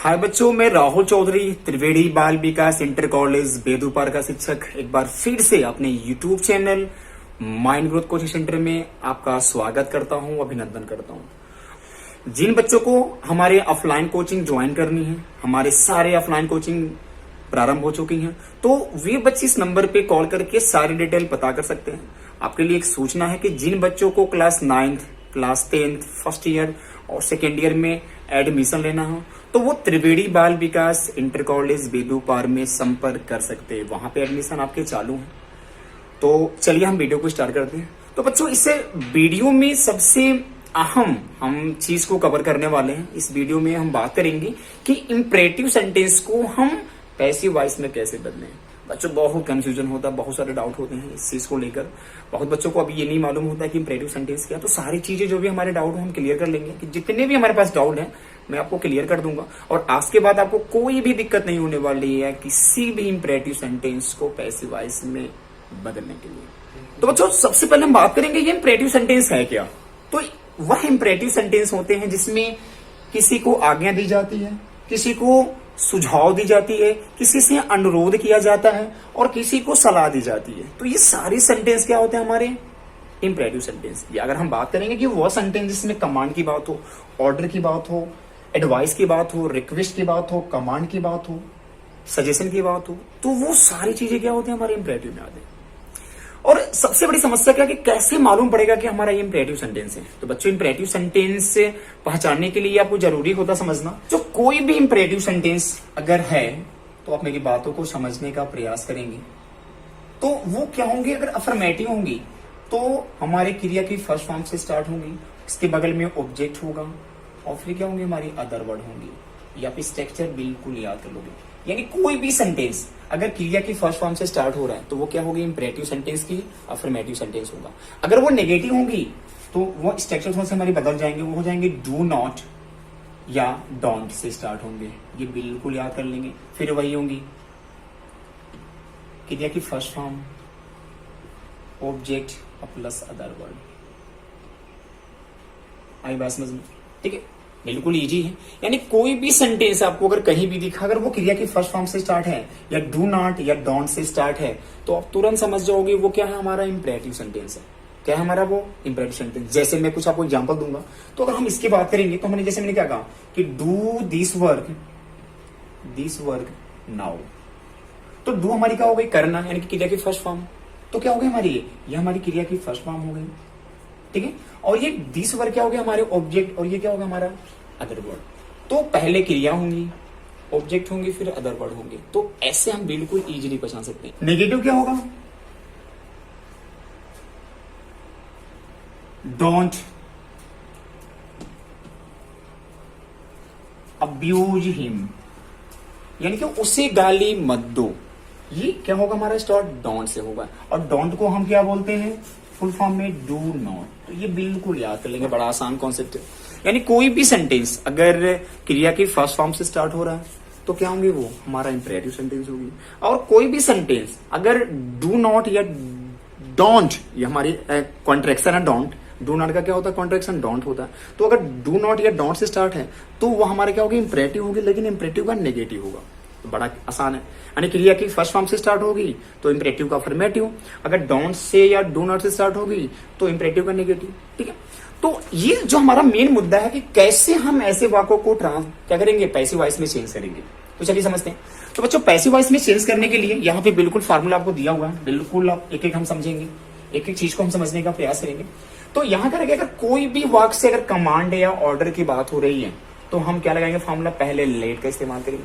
हाय बच्चों, मैं राहुल चौधरी, त्रिवेणी बाल विकास इंटर कॉलेज बेदूपार का शिक्षक एक बार फिर से अपने YouTube channel mind growth coaching centre में आपका स्वागत करता हूं, अभिनंदन करता हूं। जिन बच्चों को हमारे ऑफलाइन कोचिंग ज्वाइन करनी है, हमारे सारे ऑफलाइन कोचिंग प्रारंभ हो चुकी हैं, तो वे बच्चे इस नंबर पे कॉल करके सारी डिटेल पता कर सकते हैं। आपके लिए एक सूचना है कि जिन बच्चों को class 9th, class 10th, first year और सेकेंड ईयर में एडमिशन लेना हो तो वो त्रिवेणी बाल विकास इंटर कॉलेज बेदूपार में संपर्क कर सकते हैं। वहां पे एडमिशन आपके चालू है। तो चलिए हम वीडियो को स्टार्ट करते हैं। तो बच्चों, इस वीडियो में सबसे अहम हम चीज को कवर करने वाले हैं। इस वीडियो में हम बात करेंगे कि इंपरेटिव सेंटेंस को हम पैसिव वॉइस में कैसे बदलें। बच्चों, बहुत कंफ्यूजन होता है, बहुत सारे डाउट होते हैं इस चीज को लेकर। बहुत बच्चों को अभी ये नहीं मालूम होता कि इंपरेटिव सेंटेंस क्या। तो सारी चीजें जो भी हमारे डाउट हम क्लियर कर लेंगे, कि जितने भी हमारे पास डाउट हैं मैं आपको क्लियर कर दूंगा। और आज के बाद आपको कोई भी दिक्कत नहीं होने वाली है किसी भी इंपरेटिव सेंटेंस को पैसिव वॉइस में बदलने के लिए। तो बच्चों, सबसे पहले हम बात करेंगे ये इंपरेटिव सेंटेंस है क्या। तो वह इंपरेटिव सेंटेंस होते हैं जिसमें किसी को आज्ञा दी जाती है, किसी को सुझाव दी जाती है, किसी से अनुरोध किया जाता है और किसी को सलाह दी जाती है। तो ये सारे सेंटेंस क्या होते हैं हमारे इंपरेटिव सेंटेंस। ये अगर हम बात करेंगे कि वो सेंटेंस जिसमें कमांड की बात हो, ऑर्डर की बात हो, एडवाइस की बात हो, रिक्वेस्ट की बात हो, कमांड की बात हो, सजेशन की बात हो, तो वो सारी चीजें क्या होती है हमारे इंपरेटिव में आते हैं। और सबसे बड़ी समस्या क्या कि कैसे मालूम पड़ेगा कि हमारा ये इंपरेटिव सेंटेंस है। तो बच्चों, इंपरेटिव सेंटेंस से पहचानने के लिए आपको जरूरी होता समझना, जो कोई भी इंपरेटिव सेंटेंस अगर है तो आप मेरी बातों को समझने का प्रयास करेंगे। तो वो क्या होंगे, अगर अफर्मेटिव होंगी तो हमारे क्रिया की फर्स्ट फॉर्म से स्टार्ट होंगी, इसके बगल में ऑब्जेक्ट होगा और फिर क्या होंगे हमारी अदर वर्ड होंगी। या फिर स्ट्रक्चर बिल्कुल याद कर लोगे। यानी कोई भी सेंटेंस अगर क्रिया की फर्स्ट फॉर्म से स्टार्ट हो रहा है तो वो क्या होगी, इंपरेटिव सेंटेंस की अफर्मेटिव सेंटेंस होगा। अगर वो नेगेटिव होंगी तो वो स्ट्रक्चर थोड़ा से हमारी बदल जाएंगे, वो हो जाएंगे डू नॉट या डोंट से स्टार्ट होंगे। ये बिल्कुल याद कर लेंगे। फिर वही होंगी क्रिया की first form, object plus other word. आई बात समझ में? ठीक है, बिल्कुल इजी है। यानी कोई भी सेंटेंस आपको अगर कहीं भी दिखा, अगर वो क्रिया की फर्स्ट फॉर्म से स्टार्ट है या डू नॉट या डोंट से स्टार्ट है तो आप तुरंत समझ जाओगे वो क्या है, हमारा इंपरेटिव सेंटेंस है। क्या है हमारा वो इंपरेटिव सेंटेंस। जैसे मैं कुछ आपको एग्जांपल दूंगा, तो अगर हम इसकी बात करेंगे तो हमने, जैसे मैंने क्या कहा कि डू दिस वर्क नाउ। तो डू हमारी क्या हो गई, करना, यानी कि क्रिया की फर्स्ट फॉर्म। तो क्या हो गई हमारी, ये हमारी क्रिया की फर्स्ट फॉर्म हो गई। ठीक है, और ये दिस वर्ड क्या हो गया हमारे ऑब्जेक्ट, और ये क्या होगा हमारा अदर वर्ड। तो पहले क्रिया होंगी, ऑब्जेक्ट होंगी, फिर अदर वर्ड होंगे। तो ऐसे हम बिल्कुल इजीली पहचान सकते हैं। नेगेटिव क्या होगा, डोंट अब्यूज हिम, यानी कि उसे गाली मत दो। ये क्या होगा हमारा स्टार्ट डोंट से होगा। और डोंट को हम क्या बोलते हैं फुल फॉर्म में, डू नॉट। तो ये बिल्कुल याद कर लेंगे, बड़ा आसान कॉन्सेप्ट है। यानी कोई भी सेंटेंस अगर क्रिया की फर्स्ट फॉर्म से स्टार्ट हो रहा है तो क्या होंगे, वो हमारा इंपरेटिव सेंटेंस होगी। और कोई भी सेंटेंस अगर डू नॉट या डोंट, ये हमारी कॉन्ट्रैक्शन है डोंट। डू नॉट का क्या होता है, कॉन्ट्रैक्शन डोंट होता है। तो अगर डू नॉट या डोंट से स्टार्ट है तो वो हमारे क्या होगी, इंपरेटिव होगी, लेकिन इंपरेटिव का नेगेटिव होगा। तो बड़ा आसान है। यानी क्रिया की फर्स्ट फॉर्म से स्टार्ट होगी तो इंपरेटिव का अफर्मेटिव, अगर डोंट से या डू नॉट से स्टार्ट होगी तो इंपरेटिव का नेगेटिव। ठीक है, तो ये जो हमारा मेन मुद्दा है कि कैसे हम ऐसे वाक्यों को क्या करेंगे, पैसिव वॉइस में चेंज करेंगे। तो चलिए समझते हैं। तो बच्चों, पैसिव वॉइस में चेंज करने के लिए यहाँ पे बिल्कुल फार्मूला आपको दिया हुआ है, बिल्कुल आप एक एक हम समझेंगे, एक एक चीज को हम समझने का प्रयास करेंगे। तो यहाँ करेंगे, अगर कोई भी वाक्य से अगर कमांड या ऑर्डर की बात हो रही है तो हम क्या लगाएंगे फार्मूला, पहले लेट का इस्तेमाल करेंगे,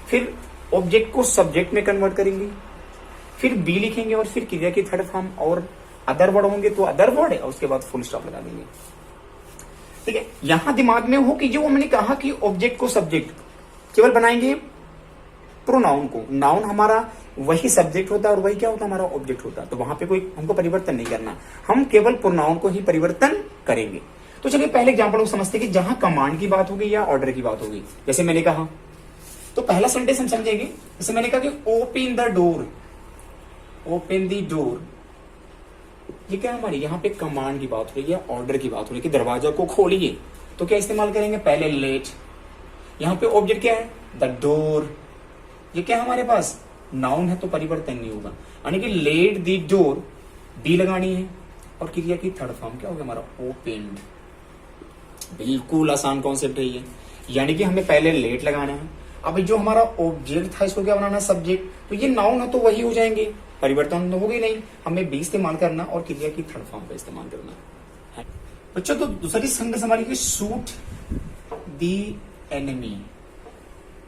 फिर ऑब्जेक्ट को सब्जेक्ट में कन्वर्ट करेंगे, फिर बी लिखेंगे और फिर क्रिया की थर्ड फॉर्म और अदर वर्ड होंगे तो अदर वर्ड है, और उसके बाद फुल स्टॉप लगा देंगे। ठीक है, यहां दिमाग में हो कि जो मैंने कहा कि ऑब्जेक्ट को सब्जेक्ट केवल बनाएंगे प्रोनाउन को। नाउन हमारा वही सब्जेक्ट होता है और वही क्या होता है हमारा ऑब्जेक्ट होता है। तो वहां पे कोई हमको परिवर्तन नहीं करना, हम केवल प्रोनाउन को ही परिवर्तन करेंगे। तो चलिए पहले एग्जांपल को समझते हैं कि जहां कमांड की बात होगी या ऑर्डर की बात होगी। जैसे मैंने कहा, तो पहला सेंटेंस हम समझेंगे। जैसे मैंने कहा कि open the door, open the door, ये क्या हमारी यहाँ पे कमांड की बात हो रही है, ऑर्डर की बात हो रही है कि दरवाजा को खोलिए। तो क्या इस्तेमाल करेंगे, पहले लेट, यहाँ पे ऑब्जेक्ट क्या है, द डोर। ये क्या है हमारे पास, नाउन है तो परिवर्तन नहीं होगा, यानी कि लेट द डोर बी लगानी है। और क्रिया की थर्ड फॉर्म क्या होगा हमारा, ओपेन्ड। बिल्कुल आसान कॉन्सेप्ट है ये, यानी कि हमें पहले लेट लगाना है। अब जो हमारा ऑब्जेक्ट था इसको क्या बनाना, सब्जेक्ट। तो ये नाउन है तो वही हो जाएंगे, परिवर्तन तो होगा ही नहीं। हमें बी इस्तेमाल करना और क्रिया की थर्ड फॉर्म का इस्तेमाल करना है। बच्चों तो दूसरी सेंटेंस हमारी की शूट द एनिमी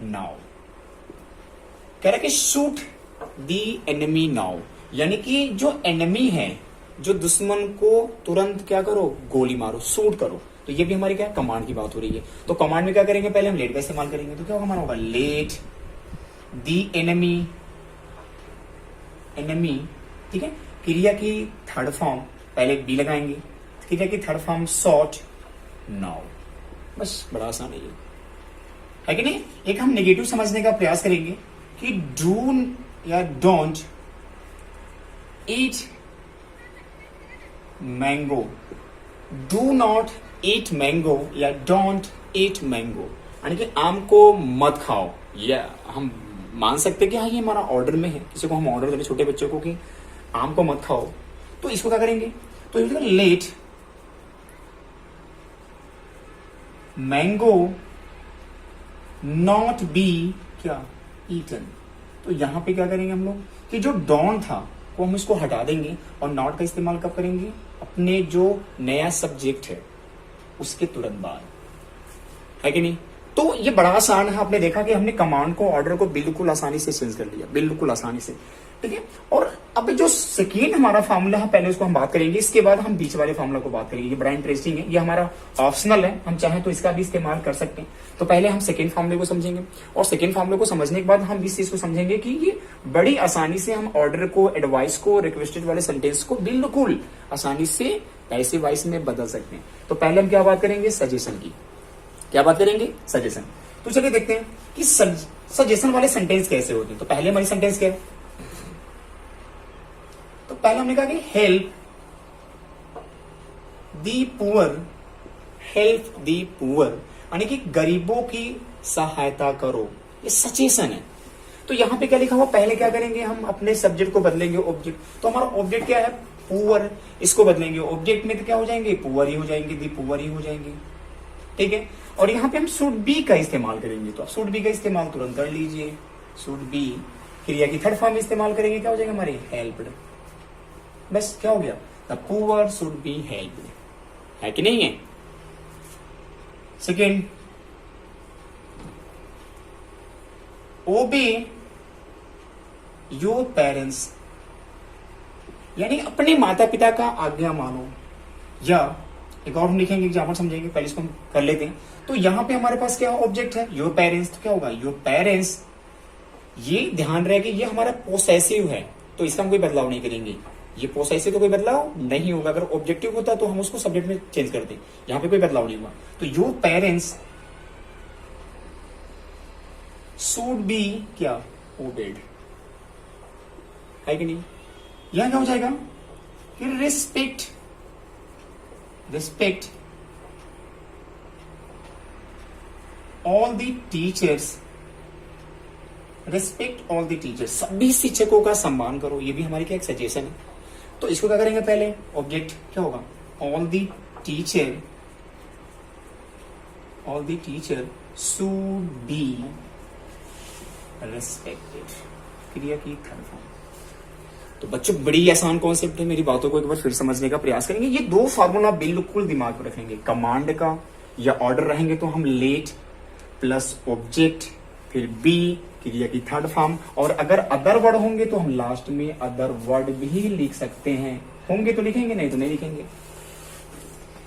नाउ। कह रहा है कि शूट द एनिमी नाउ, यानी कि जो एनिमी है, जो दुश्मन को तुरंत क्या करो, गोली मारो, शूट करो। तो ये भी हमारी क्या कमांड की बात हो रही है। तो कमांड में क्या करेंगे, पहले हम लेट का इस्तेमाल करेंगे। तो क्या होगा हमारा, होगा लेट द एनिमी, एनिमी, ठीक है। क्रिया की थर्ड फॉर्म पहले बी लगाएंगे, क्रिया की थर्ड फॉर्म शॉट नाउ। बस बड़ा आसान है कि नहीं। एक हम नेगेटिव समझने का प्रयास करेंगे कि डू या don't eat mango, do not eat mango या डोंट ईट मैंगो, यानी कि आम को मत खाओ। या हम मान सकते हैं कि हाँ ये हमारा ऑर्डर में है, किसी को हम ऑर्डर दें छोटे बच्चों को कि आम को मत खाओ, तो इसको क्या करेंगे, तो लेट मैंगो नॉट बी क्या ईटन। तो यहां पे क्या करेंगे हम लोग कि जो डॉन था वो हम इसको हटा देंगे और नॉट का इस्तेमाल कब करेंगे, अपने जो नया सब्जेक्ट है उसके तुरंत बाद, है कि नहीं। तो ये बड़ा आसान है। आपने देखा कि हमने कमांड को, ऑर्डर को बिल्कुल आसानी से चेंज कर लिया, बिल्कुल आसानी से, ठीक है। और अब जो सेकेंड हमारा फार्मूला है पहले उसको हम बात करेंगे, इसके बाद हम बीच वाले फार्मूला को बात करेंगे। ये बड़ा इंटरेस्टिंग है, ये हमारा ऑप्शनल है, हम चाहें तो इसका भी इस्तेमाल कर सकते हैं। तो पहले हम सेकेंड फार्मूले को समझेंगे और सेकेंड फार्मूले को समझने के बाद हम इस चीज को समझेंगे कि ये बड़ी आसानी से हम ऑर्डर को, एडवाइस को, रिक्वेस्टेड वाले सेंटेंस को बिल्कुल आसानी से पैसे वाइस में बदल सकते हैं। तो पहले हम क्या बात करेंगे, सजेशन की। क्या बात करेंगे, सजेशन। तो चलिए देखते हैं कि सजेशन वाले सेंटेंस कैसे होते हैं। तो पहले हमारी सेंटेंस क्या है, तो पहले हमने कहा कि help the poor, help the poor, यानी कि गरीबों की सहायता करो, ये सजेशन है। तो यहां पे क्या लिखा हुआ, पहले क्या करेंगे, हम अपने सब्जेक्ट को बदलेंगे ऑब्जेक्ट। तो हमारा ऑब्जेक्ट क्या है, पुअर, इसको बदलेंगे ऑब्जेक्ट में, तो क्या हो जाएंगे, पुअर ही हो जाएंगे, दी पुअर ही हो जाएंगे, ठीक है। और यहां पे हम शुड बी का इस्तेमाल करेंगे, तो आप शुड बी का इस्तेमाल तुरंत कर लीजिए। शुड बी क्रिया की थर्ड फॉर्म इस्तेमाल करेंगे, क्या हो जाएगा हमारे, हेल्प्ड। बस क्या हो गया, the poor should be helped, है कि नहीं है। सेकेंड, ओबे योर पेरेंट्स, यानी अपने माता पिता का आज्ञा मानो। या एक और हम लिखेंगे, एग्जाम्पल समझेंगे, पहले इसको हम कर लेते हैं। तो यहां पे हमारे पास क्या ऑब्जेक्ट है, योर पेरेंट्स, तो क्या होगा, योर पेरेंट्स। ये ध्यान रहे कि ये हमारा पोसेसिव है, तो इसका हम कोई बदलाव नहीं करेंगे। ये पोसेसिव तो कोई बदलाव नहीं होगा। अगर ऑब्जेक्टिव होता तो हम उसको सब्जेक्ट में चेंज करते, यहां पे कोई बदलाव नहीं हुआ। तो योर पेरेंट्स शुड बी क्या, ओबेड, है कि नहीं। यहां क्या हो जाएगा कि respect, respect all the teachers, respect all the teachers, सभी शिक्षकों का सम्मान करो। ये भी हमारी क्या एक सजेशन है। तो इसको क्या करेंगे, पहले ऑब्जेक्ट क्या होगा, all the teacher, all the teacher should be respected, क्रिया की थर्ड फॉर्म। तो बच्चों बड़ी आसान कॉन्सेप्ट है, मेरी बातों को एक बार फिर समझने का प्रयास करेंगे। ये दो फार्मूला बिल्कुल दिमाग में रखेंगे, कमांड का या ऑर्डर रहेंगे तो हम लेट प्लस ऑब्जेक्ट, फिर बी क्रिया की थर्ड फॉर्म, और अगर अदर वर्ड होंगे तो हम लास्ट में अदर वर्ड भी लिख सकते हैं। होंगे तो लिखेंगे, नहीं तो नहीं लिखेंगे।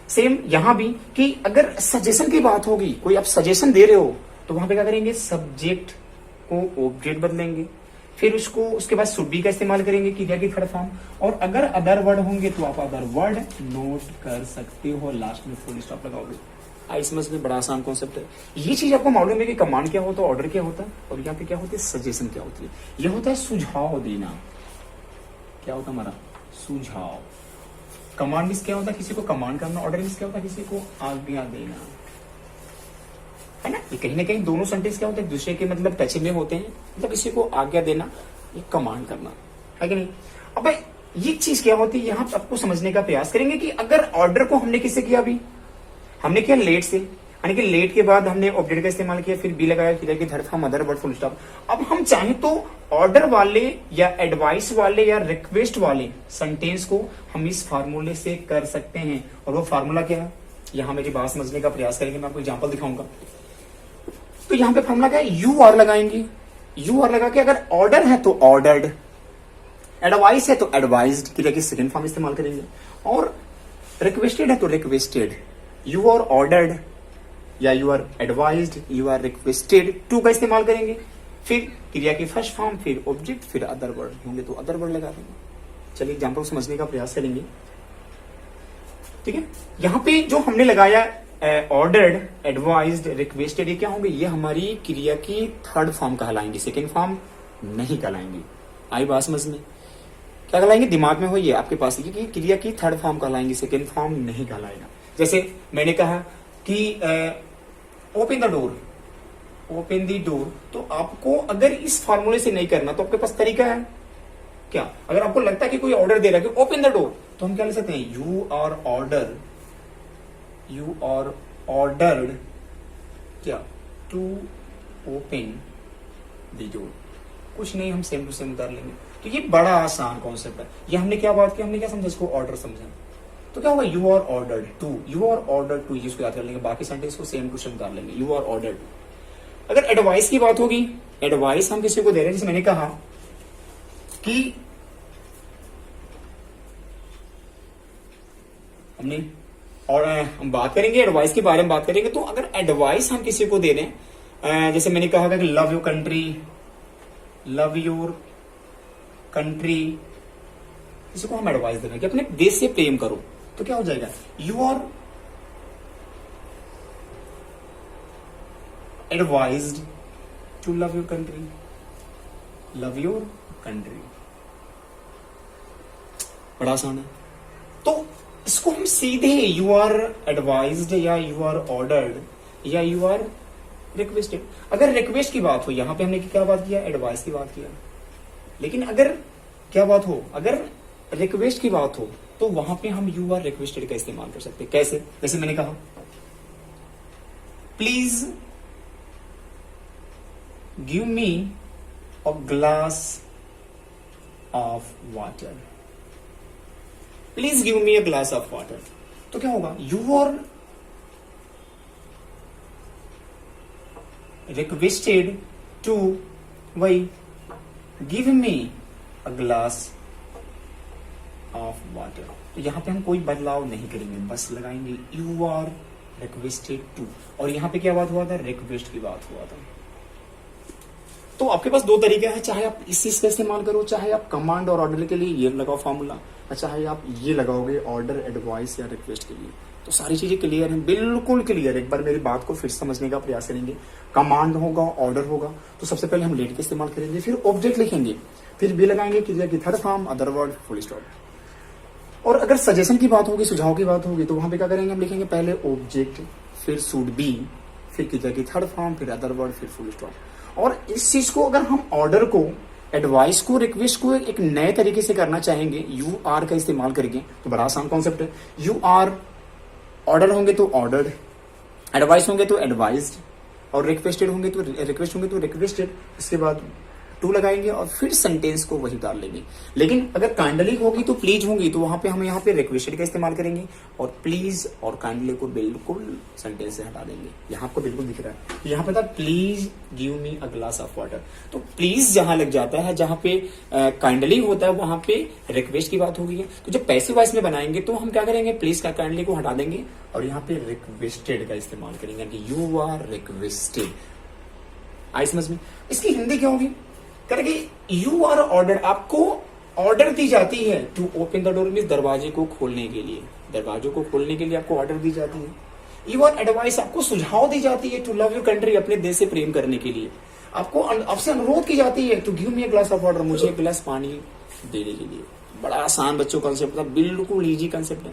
सेम यहां भी कि अगर सजेशन की बात होगी, कोई आप सजेशन दे रहे हो, तो वहां पे क्या करेंगे, सब्जेक्ट को ऑब्जेक्ट बदलेंगे, फिर उसको उसके बाद शुड बी का इस्तेमाल करेंगे क्रिया की थर्ड फॉर्म। और अगर अदर वर्ड होंगे तो आप अदर वर्ड नोट कर सकते हो, लास्ट में फुल स्टॉप लगाओगे। समझ में बड़ा आसान कॉन्सेप्ट है। ये चीज आपको मालूम है कि कमांड क्या होता है, ऑर्डर क्या होता है, और यहाँ पे क्या होती है, सजेशन क्या होती है। यह होता है सुझाव देना। क्या होता है हमारा, सुझाव। कमांड मीन्स क्या होता है, किसी को कमांड करना। ऑर्डर मीन्स क्या होता है, किसी को आज्ञा देना। है ना। ये कहीं ना कहीं दोनों सेंटेंस क्या होते हैं, दूसरे के मतलब टच में होते हैं, मतलब किसी को आज्ञा देना, ये कमांड करना है कि नहीं। अब ये चीज क्या होती है, यहाँ आपको समझने का प्रयास करेंगे कि अगर ऑर्डर को हमने किससे किया, अभी हमने किया लेट से, यानी कि लेट के बाद हमने ऑब्जेक्ट का इस्तेमाल किया, फिर बी लगाया, फिर कि धर्थ मदर वर्ड फुल स्टॉप। अब हम चाहें तो ऑर्डर वाले या एडवाइस वाले या रिक्वेस्ट वाले सेंटेंस को हम इस फार्मूले से कर सकते हैं, और वो फार्मूला क्या है, यहां मेरी बात समझने का प्रयास करेंगे, मैं आपको एग्जांपल दिखाऊंगा। तो यहां पे फार्मूला क्या है, यू आर लगाएंगे, यू आर लगा के अगर ऑर्डर है तो ऑर्डर्ड, एडवाइस है तो एडवाइज्ड की जगह सेकंड फॉर्म इस्तेमाल करेंगे, और रिक्वेस्टेड है तो रिक्वेस्टेड, यू आर ऑर्डर्ड या you are advised, you are requested, to का इस्तेमाल करेंगे, फिर क्रिया की फर्स्ट फॉर्म, फिर ऑब्जेक्ट, फिर अदर वर्ड होंगे तो अदर वर्ड लगा देंगे। चलिए एग्जांपल समझने का प्रयास करेंगे, ठीक है। यहां पे जो हमने लगाया ऑर्डर्ड, एडवाइज्ड, रिक्वेस्टेड, ये क्या होंगे, ये हमारी क्रिया की थर्ड फॉर्म कहलाएंगे, सेकेंड फॉर्म नहीं कहलाएंगे। आई बात समझ में, क्या कहलाएंगे, दिमाग में हो ये आपके पास, ये क्रिया की थर्ड फॉर्म कहलाएंगे, सेकेंड फॉर्म नहीं कहलाएगा। जैसे मैंने कहा कि open the door, open the door, तो आपको अगर इस फार्मूले से नहीं करना तो आपके पास तरीका है क्या, अगर आपको लगता है कि कोई ऑर्डर दे रहा है कि ओपन द डोर, तो हम क्या ले सकते हैं, you are order, you are ordered क्या, टू ओपन द डोर, कुछ नहीं, हम सेम टू सेम उतार लेंगे। तो ये बड़ा आसान कॉन्सेप्ट है। ये हमने क्या बात की, हमने क्या समझा, इसको ऑर्डर समझा, तो क्या होगा, you are ordered to, you are ordered to, इसको याद कर लेंगे, बाकी सेंटेंस को सेम टू सेम उतार लेंगे, यू आर ऑर्डर्ड टू। अगर एडवाइस की बात होगी, एडवाइस हम किसी को दे रहे हैं, जैसे मैंने कहा कि हमने, और हम बात करेंगे एडवाइस के बारे में बात करेंगे, तो अगर एडवाइस हम किसी को दे रहे हैं, जैसे मैंने कहा कि love your country, love your country, किसी को हम एडवाइस दे रहे हैं कि अपने देश से प्रेम करो, तो क्या हो जाएगा, you are advised to love your country, love your country, बड़ा आसान है। तो इसको हम सीधे यू आर एडवाइज्ड या यू आर ऑर्डर्ड या यू आर रिक्वेस्टेड, अगर रिक्वेस्ट की बात हो, यहां पे हमने क्या बात किया, एडवाइस की बात किया, लेकिन अगर क्या बात हो, अगर रिक्वेस्ट की बात हो, तो वहां पे हम यू आर रिक्वेस्टेड का इस्तेमाल कर सकते हैं। कैसे, जैसे मैंने कहा please give me a glass of water, please give me a glass of water, तो क्या होगा, यू आर रिक्वेस्टेड टू वही give me a glass of water, तो यहां पे हम कोई बदलाव नहीं करेंगे, बस लगाएंगे यू आर रिक्वेस्टेड टू, और यहां पे क्या बात हुआ था, रिक्वेस्ट की बात हुआ था। तो आपके पास दो तरीके हैं, चाहे आप इस चीज का इस्तेमाल करो, चाहे आप कमांड और ऑर्डर के लिए ये लगाओ फॉर्मूला, और चाहे आप ये लगाओगे ऑर्डर, एडवाइस या रिक्वेस्ट के लिए, तो सारी चीजें क्लियर हैं, बिल्कुल क्लियर। एक बार मेरी बात को फिर समझने का प्रयास करेंगे, कमांड होगा, ऑर्डर होगा, तो सबसे पहले हम लेट का इस्तेमाल करेंगे, फिर ऑब्जेक्ट लिखेंगे, फिर भी लगाएंगे क्रिया की third form, other word, full stop. और अगर सजेशन की बात होगी, सुझाव की बात होगी, तो वहां पे क्या करेंगे, हम लिखेंगे पहले ऑब्जेक्ट, फिर शुड बी, फिर क्रिया की थर्ड फॉर्म, फिर अदर वर्ड, फिर फुल स्टॉप। और इस चीज को अगर हम ऑर्डर को, एडवाइस को, रिक्वेस्ट को एक नए तरीके से करना चाहेंगे, यू आर का इस्तेमाल करके, तो बड़ा आसान कॉन्सेप्ट है। यू आर, ऑर्डर होंगे तो ऑर्डर्ड, एडवाइस होंगे तो एडवाइज्ड, और रिक्वेस्टेड होंगे तो रिक्वेस्टेड, इसके बाद टू लगाएंगे और फिर सेंटेंस को वही डाल लेंगे। लेकिन अगर काइंडली होगी तो प्लीज होंगी, तो वहां पे हम यहाँ पे रिक्वेस्टेड का इस्तेमाल करेंगे, और प्लीज और काइंडली को बिल्कुल सेंटेंस से हटा देंगे। यहाँ आपको बिल्कुल दिख रहा है, यहाँ पे था please give me a glass of water, तो प्लीज जहां लग जाता है, जहां पे काइंडली होता है, वहां पे रिक्वेस्ट की बात होगी। तो जब पैसिव वॉइस में बनाएंगे तो हम क्या करेंगे, प्लीज का काइंडली को हटा देंगे और यहाँ पे रिक्वेस्टेड का इस्तेमाल करेंगे कि यू आर रिक्वेस्टेड। आई समझ में? इसकी हिंदी क्या होगी, करेंगे यू आर ऑर्डर, आपको ऑर्डर दी जाती है to open the door, means दरवाजे को खोलने के लिए, दरवाजों को खोलने के लिए आपको ऑर्डर दी जाती है। यू आर एडवाइस, आपको सुझाव दी जाती है टू लव योर कंट्री, अपने देश से प्रेम करने के लिए। आपको आपसे अनुरोध की जाती है to give me a glass of water, मुझे एक गिलास पानी देने के लिए। बड़ा आसान बच्चों कॉन्सेप्ट था, बिल्कुल इजी कॉन्सेप्ट है,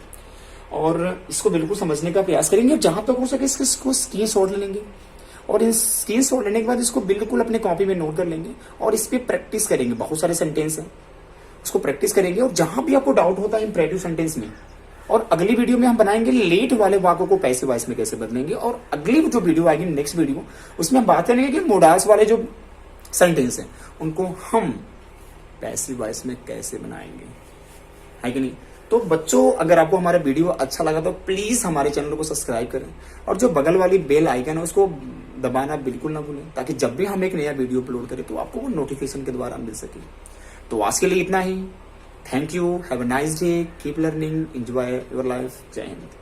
और इसको बिल्कुल समझने का प्रयास करेंगे। जहां तक हो सके इसको स्क्रीन शॉट ले लेंगे और इन स्क्रीनशॉट लेने के बाद इसको बिल्कुल अपने कॉपी में नोट कर लेंगे और इस पे प्रैक्टिस करेंगे। बहुत सारे सेंटेंस हैं, उसको प्रैक्टिस करेंगे और जहां भी आपको डाउट होता है इंपरेटिव सेंटेंस में, और अगली वीडियो में हम बनाएंगे लेट वाले वाक्यों को पैसिव वॉइस में कैसे बदलेंगे, और अगली जो वीडियो आएगी नेक्स्ट वीडियो उसमें हम बात करेंगे कि मोडास वाले जो सेंटेंस हैं उनको हम पैसिव वॉइस में कैसे बनाएंगे, है कि नहीं। तो बच्चों, अगर आपको हमारा वीडियो अच्छा लगा तो प्लीज हमारे चैनल को सब्सक्राइब करें और जो बगल वाली बेल आइकन है उसको दबाना बिल्कुल ना भूलें, ताकि जब भी हम एक नया वीडियो अपलोड करें तो आपको वो नोटिफिकेशन के द्वारा मिल सके। तो आज के लिए इतना ही। Thank you, have a nice day, keep learning, enjoy your life. जय हिंद।